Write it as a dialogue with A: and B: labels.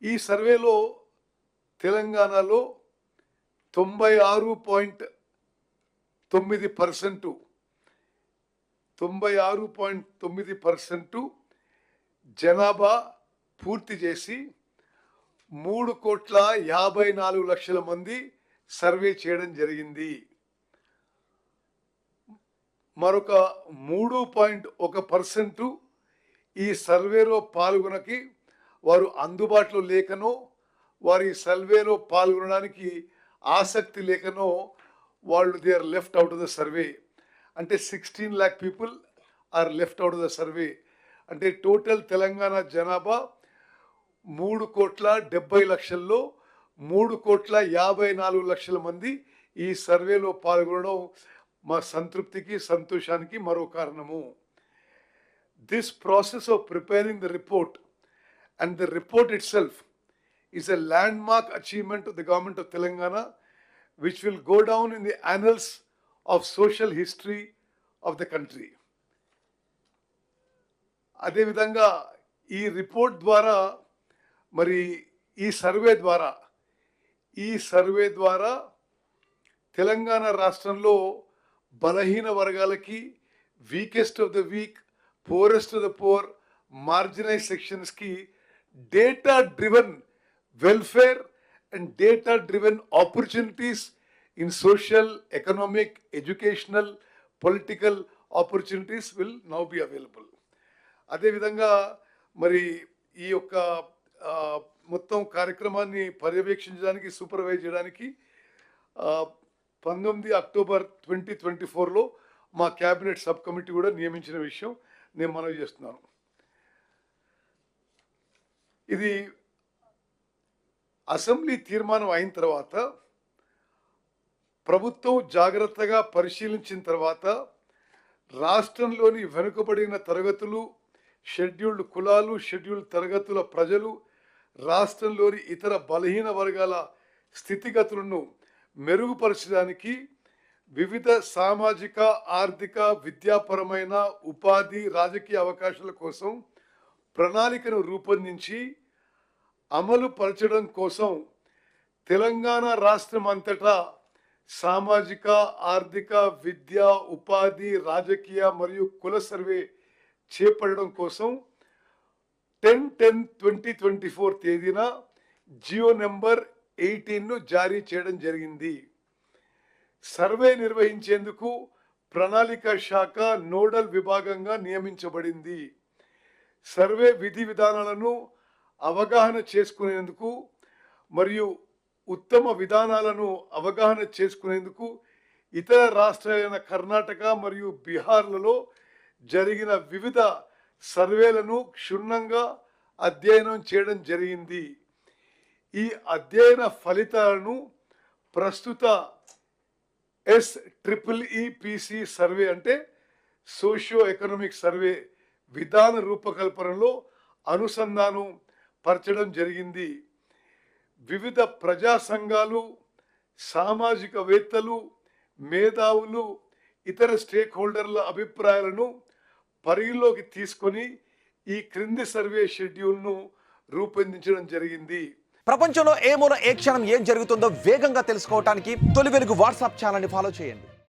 A: ఈ సర్వేలో తెలంగాణలో 96.9% జనాభా పూర్తి చేసి 3,54,00,000 మంది సర్వే చేయడం జరిగింది. మరొక 3.1% ఈ సర్వేలో పాల్గొనకి వారు అందుబాటులో లేకనో వారి సర్వేలో పాల్గొనడానికి ఆసక్తి లేకనో వాళ్ళు they are left out of the survey. అంటే 16 lakh people are left out of the survey. అంటే టోటల్ తెలంగాణ జనాభా 3,70,00,000లో 3,54,00,000 మంది ఈ సర్వేలో పాల్గొనడం మా సంతృప్తికి సంతోషానికి మరో కారణము. This process of preparing the report and the report itself is a landmark achievement of the government of Telangana, which will go down in the annals of social history of the country. అదే విధంగా ఈ report ద్వారా మరి ఈ survey ద్వారా తెలంగాణ రాష్ట్రంలో బలహీన వర్గాలకి, weakest of the weak, poorest of the poor, marginalise సెక్షన్స్కి data driven welfare and data driven opportunities in social, economic, educational, political opportunities will now be available. అదే విధంగా మరి ఈ యొక్క మొత్తం కార్యక్రమాన్ని పర్యవేక్షించడానికి, సూపర్వైజ్ చేయడానికి 19 అక్టోబర్ 2024లో మా క్యాబినెట్ సబ్ కమిటీ కూడా నియమించిన విషయం నేను మనవి చేస్తున్నాను. ఇది అసెంబ్లీ తీర్మానం అయిన తర్వాత ప్రభుత్వం జాగ్రత్తగా పరిశీలించిన తర్వాత రాష్ట్రంలోని వెనుకబడిన తరగతులు, షెడ్యూల్డ్ కులాలు, షెడ్యూల్డ్ తరగతుల ప్రజలు, రాష్ట్రంలోని ఇతర బలహీన వర్గాల స్థితిగతులను మెరుగుపరచడానికి వివిధ సామాజిక, ఆర్థిక, విద్యాపరమైన, ఉపాధి, రాజకీయ అవకాశాల కోసం ప్రణాళికను రూపొందించి అమలు పరచడం కోసం తెలంగాణ రాష్ట్రం అంతటా సామాజిక, ఆర్థిక, విద్య, ఉపాధి, రాజకీయ మరియు కుల సర్వే చేపట్టడం కోసం 10/10/2024 తేదీన జియో నెంబర్ 18ను జారీ చేయడం జరిగింది. సర్వే నిర్వహించేందుకు ప్రణాళిక శాఖ నోడల్ విభాగంగా నియమించబడింది. సర్వే విధి విధానాలను అవగాహన చేసుకునేందుకు మరియు ఉత్తమ విధానాలను అవగాహన చేసుకునేందుకు ఇతర రాష్ట్రాలైన కర్ణాటక మరియు బీహార్లలో జరిగిన వివిధ సర్వేలను క్షుణ్ణంగా అధ్యయనం చేయడం జరిగింది. ఈ అధ్యయన ఫలితాలను ప్రస్తుత SEEPC సర్వే అంటే సోషియో ఎకనామిక్ సర్వే విధాన రూపకల్పనలో అనుసంధానం పరచడం జరిగింది. వివిధ ప్రజా సంఘాలు, సామాజికవేత్తలు, మేధావులు, ఇతర స్టేక్ హోల్డర్ల అభిప్రాయాలను పరిగణలోకి తీసుకొని ఈ క్రింది సర్వే షెడ్యూల్ను రూపొందించడం జరిగింది.
B: ప్రపంచంలో ఏ మూల ఏ క్షణం ఏం జరుగుతుందో వేగంగా తెలుసుకోవడానికి తొలి వెలుగు వాట్సాప్ ఛానల్ని ఫాలో చేయండి.